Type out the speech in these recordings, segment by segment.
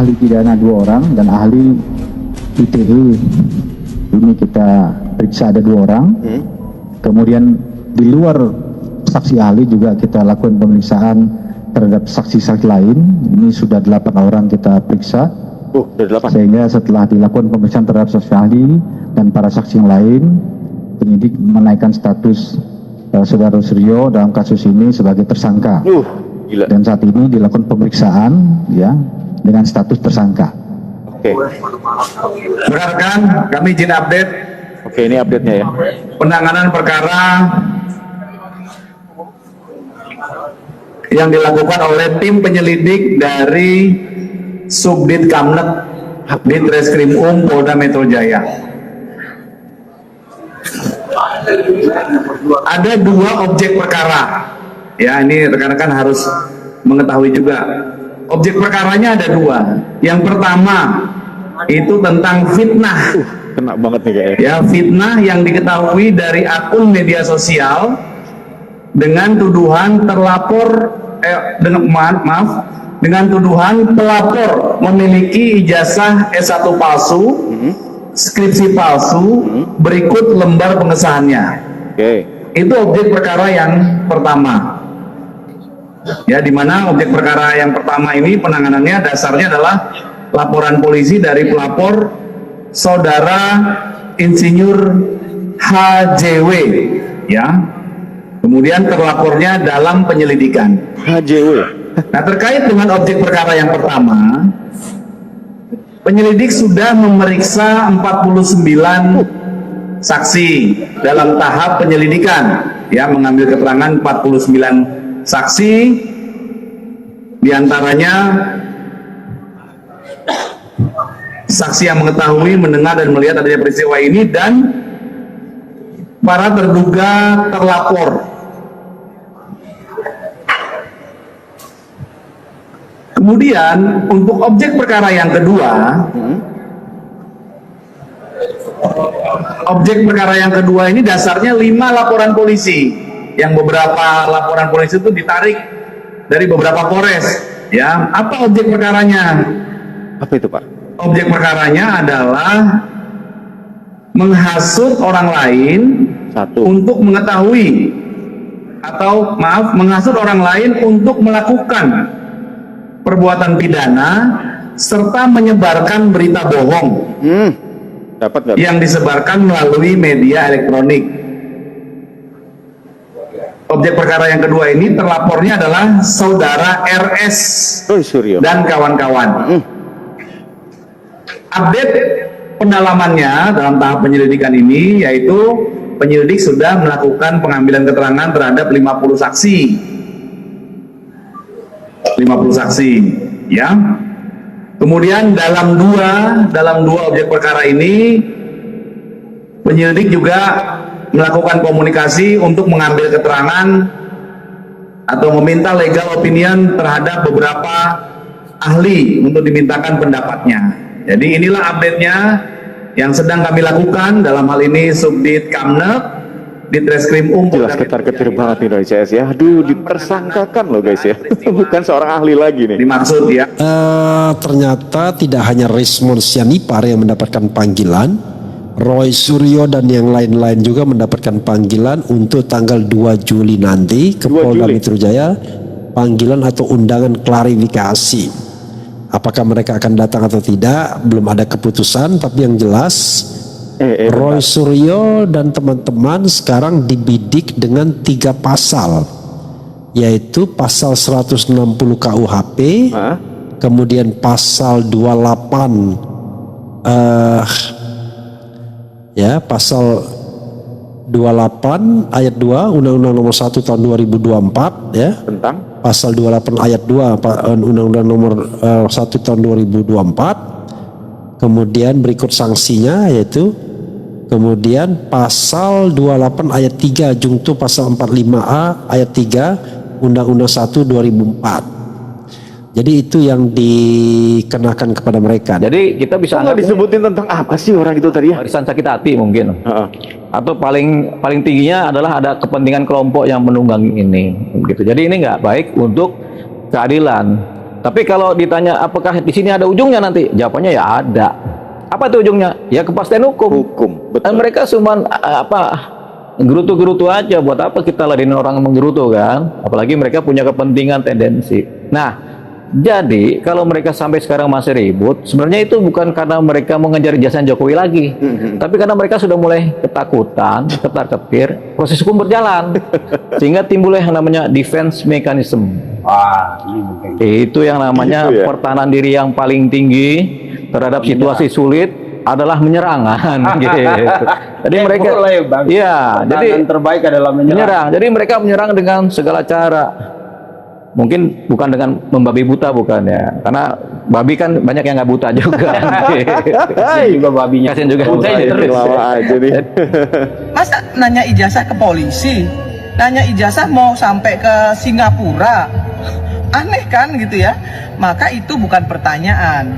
ahli pidana 2 orang dan ahli ITE ini kita periksa ada 2 orang. Kemudian di luar saksi ahli juga kita lakukan pemeriksaan terhadap saksi-saksi lain. Ini sudah 8 orang kita periksa. Sudah 8. Sehingga setelah dilakukan pemeriksaan terhadap saksi ahli dan para saksi yang lain, penyidik menaikkan status Saudara Suryo dalam kasus ini sebagai tersangka. Gila. Dan saat ini dilakukan pemeriksaan ya dengan status tersangka. Oke. Berdasarkan kami izin update. Oke, ini update-nya ya. Penanganan perkara yang dilakukan oleh tim penyelidik dari Subdit Kamnet Ditreskrim Polda Metro Jaya. Ada 2 objek perkara. Ya, ini rekan-rekan harus mengetahui juga. Objek perkaranya ada 2. Yang pertama itu tentang fitnah. Kena banget nih kayaknya. Ya, fitnah yang diketahui dari akun media sosial dengan tuduhan dengan tuduhan pelapor memiliki ijazah S1 palsu, skripsi palsu, berikut lembar pengesahannya. Oke. Itu objek perkara yang pertama. Ya, di mana objek perkara yang pertama ini penanganannya dasarnya adalah laporan polisi dari pelapor Saudara Insinyur HJW, ya. Kemudian terlapornya dalam penyelidikan. HJW. Nah, terkait dengan objek perkara yang pertama, penyelidik sudah memeriksa 49 saksi dalam tahap penyelidikan, ya, mengambil keterangan 49 saksi, diantaranya saksi yang mengetahui, mendengar dan melihat adanya peristiwa ini dan para terduga terlapor. Kemudian untuk objek perkara yang kedua, objek perkara yang kedua ini dasarnya 5 laporan polisi, yang beberapa laporan polisi itu ditarik dari beberapa Polres. Ya, apa objek perkaranya? Apa itu, Pak? Objek perkaranya adalah menghasut orang lain untuk mengetahui atau menghasut orang lain untuk melakukan perbuatan pidana serta menyebarkan berita bohong Dapat nggak? yang disebarkan melalui media elektronik. Objek perkara yang kedua ini terlapornya adalah Saudara RS Suryo dan kawan-kawan. Update pendalamannya dalam tahap penyelidikan ini yaitu penyelidik sudah melakukan pengambilan keterangan terhadap 50 saksi. 50 saksi, ya. Kemudian dalam dua objek perkara ini penyelidik juga melakukan komunikasi untuk mengambil keterangan atau meminta legal opinion terhadap beberapa ahli untuk dimintakan pendapatnya. Jadi inilah update-nya yang sedang kami lakukan, dalam hal ini Subdit Kamnet Ditreskrim jelas ketar-ketir banget nih dari CS ya. Aduh, dipersangkakan loh guys ya. Bukan seorang ahli lagi nih. Dimaksud ya. Ternyata tidak hanya Resmond Sianipar yang mendapatkan panggilan, Roy Suryo dan yang lain-lain juga mendapatkan panggilan untuk tanggal 2 Juli nanti ke Polda Metro Jaya, panggilan atau undangan klarifikasi. Apakah mereka akan datang atau tidak belum ada keputusan, tapi yang jelas Roy Suryo dan teman-teman sekarang dibidik dengan 3 pasal, yaitu pasal 160 KUHP, kemudian pasal 28 pasal 28 ayat 2 Undang-Undang Nomor 1 Tahun 2024 ya, tentang pasal 28 ayat 2 Undang-Undang Nomor 1 Tahun 2024. Kemudian berikut sanksinya yaitu kemudian pasal 28 ayat 3 jungto pasal 45A ayat 3 Undang-Undang 1 2004. Jadi itu yang dikenakan kepada mereka. Jadi kita bisa nggak disebutin tentang apa sih orang itu tadi ya? Warisan sakit hati mungkin. Atau paling tingginya adalah ada kepentingan kelompok yang menunggangi ini gitu. Jadi ini nggak baik untuk keadilan. Tapi kalau ditanya apakah di sini ada ujungnya nanti, jawabannya ya ada. Apa itu ujungnya? Ya kepastian hukum. Hukum, betul. Dan mereka cuma gerutu-gerutu aja. Buat apa kita ladenin orang menggerutu kan? Apalagi mereka punya kepentingan tendensi. Nah, jadi kalau mereka sampai sekarang masih ribut, sebenarnya itu bukan karena mereka mau ngejar ijazah Jokowi lagi, tapi karena mereka sudah mulai ketakutan, ketar-ketir, proses hukum berjalan, sehingga timbul yang namanya defense mechanism. Itu yang namanya Gitu ya? pertahanan diri yang paling tinggi terhadap situasi sulit adalah menyerang. Gitu. Jadi mereka, iya, jadi terbaik adalah menyerang. Jadi mereka menyerang dengan segala cara. Mungkin bukan dengan membabi buta, bukan ya, karena babi kan banyak yang nggak buta juga. juga babinya. Kasian juga buta terus. Lama aja nih. Masa nanya ijazah ke polisi, nanya ijazah mau sampai ke Singapura, aneh kan gitu ya. Maka itu bukan pertanyaan,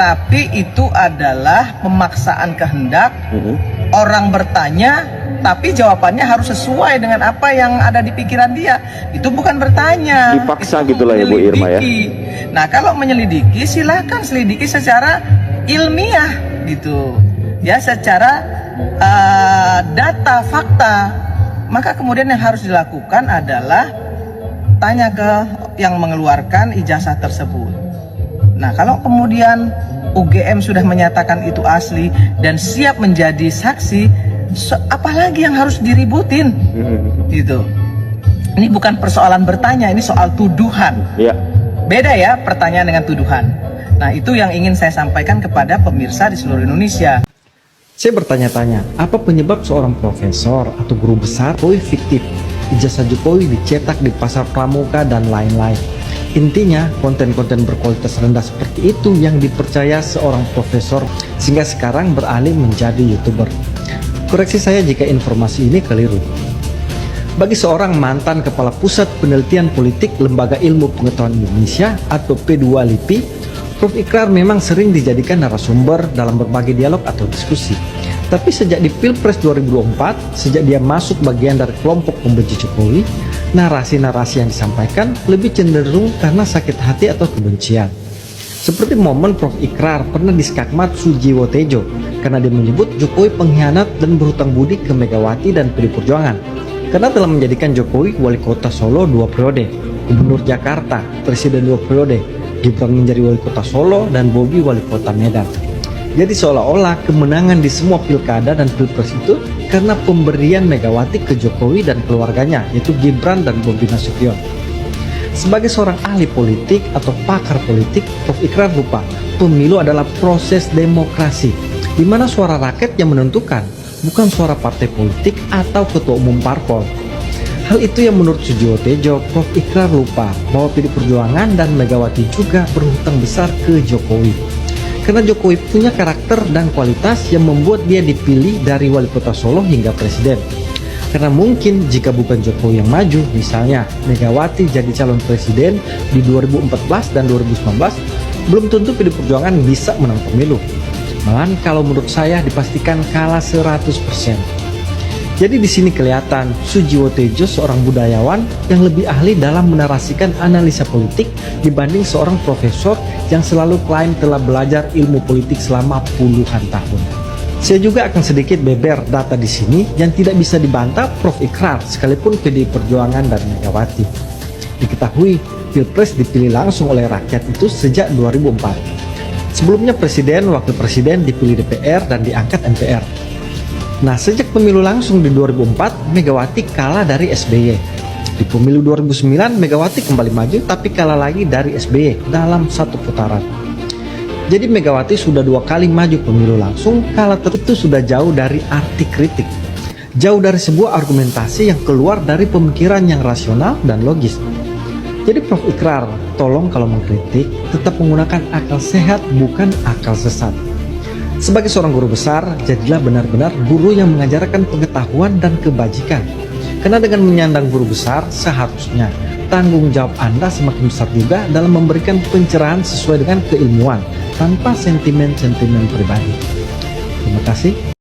tapi itu adalah pemaksaan kehendak. Orang bertanya, tapi jawabannya harus sesuai dengan apa yang ada di pikiran dia. Itu bukan bertanya, Dipaksa itu gitulah ya Bu Irma ya. menyelidiki. Nah, kalau menyelidiki silahkan selidiki secara ilmiah gitu ya, secara data fakta. Maka kemudian yang harus dilakukan adalah tanya ke yang mengeluarkan ijazah tersebut. Nah, kalau kemudian UGM sudah menyatakan itu asli dan siap menjadi saksi, apalagi yang harus diributin gitu. Ini bukan persoalan bertanya, ini soal tuduhan. Ya. Beda ya pertanyaan dengan tuduhan. Nah, itu yang ingin saya sampaikan kepada pemirsa di seluruh Indonesia. Saya bertanya-tanya, apa penyebab seorang profesor atau guru besar Jokowi fiktif, ijazah Jokowi dicetak di pasar pramuka dan lain-lain? Intinya, konten-konten berkualitas rendah seperti itu yang dipercaya seorang profesor sehingga sekarang beralih menjadi YouTuber. Koreksi saya jika informasi ini keliru. Bagi seorang mantan Kepala Pusat Penelitian Politik Lembaga Ilmu Pengetahuan Indonesia atau P2 LIPI, Prof. Ikrar memang sering dijadikan narasumber dalam berbagai dialog atau diskusi. Tapi sejak di Pilpres 2024, sejak dia masuk bagian dari kelompok pembenci Jokowi, narasi-narasi yang disampaikan lebih cenderung karena sakit hati atau kebencian. Seperti momen Prof. Ikrar pernah diskakmat Sujiwo Tejo karena dia menyebut Jokowi pengkhianat dan berhutang budi ke Megawati dan PD Perjuangan karena telah menjadikan Jokowi wali kota Solo 2 periode, gubernur Jakarta, presiden 2 periode, Gibran menjadi wali kota Solo dan Bobi wali kota Medan. Jadi seolah-olah kemenangan di semua pilkada dan pilpres itu karena pemberian Megawati ke Jokowi dan keluarganya, yaitu Gibran dan Bobi Nasution. Sebagai seorang ahli politik atau pakar politik, Prof. Ikrar lupa pemilu adalah proses demokrasi, di mana suara rakyat yang menentukan, bukan suara partai politik atau ketua umum parpol. Hal itu yang menurut Sujiwo Tejo, Prof. Ikrar lupa bahwa PD Perjuangan dan Megawati juga berhutang besar ke Jokowi. Karena Jokowi punya karakter dan kualitas yang membuat dia dipilih dari wali kota Solo hingga presiden. Karena mungkin jika bukan Jokowi yang maju, misalnya Megawati jadi calon presiden di 2014 dan 2019, belum tentu PD Perjuangan bisa menang pemilu. Malahan kalau menurut saya dipastikan kalah 100%. Jadi di sini kelihatan Sujiwo Tejo seorang budayawan yang lebih ahli dalam menarasikan analisa politik dibanding seorang profesor yang selalu klaim telah belajar ilmu politik selama puluhan tahun. Saya juga akan sedikit beber data di sini yang tidak bisa dibantah Prof. Ikrar sekalipun PDI Perjuangan dan Megawati. Diketahui Pilpres dipilih langsung oleh rakyat itu sejak 2004. Sebelumnya presiden, wakil presiden dipilih DPR dan diangkat MPR. Nah, sejak pemilu langsung di 2004, Megawati kalah dari SBY. Di pemilu 2009, Megawati kembali maju tapi kalah lagi dari SBY dalam satu putaran. Jadi Megawati sudah 2 kali maju pemilu langsung, kalah itu sudah jauh dari arti kritik. Jauh dari sebuah argumentasi yang keluar dari pemikiran yang rasional dan logis. Jadi Prof. Ikrar, tolong kalau mengkritik, tetap menggunakan akal sehat bukan akal sesat. Sebagai seorang guru besar, jadilah benar-benar guru yang mengajarkan pengetahuan dan kebajikan. Karena dengan menyandang guru besar, seharusnya tanggung jawab Anda semakin besar juga dalam memberikan pencerahan sesuai dengan keilmuan, tanpa sentimen-sentimen pribadi. Terima kasih.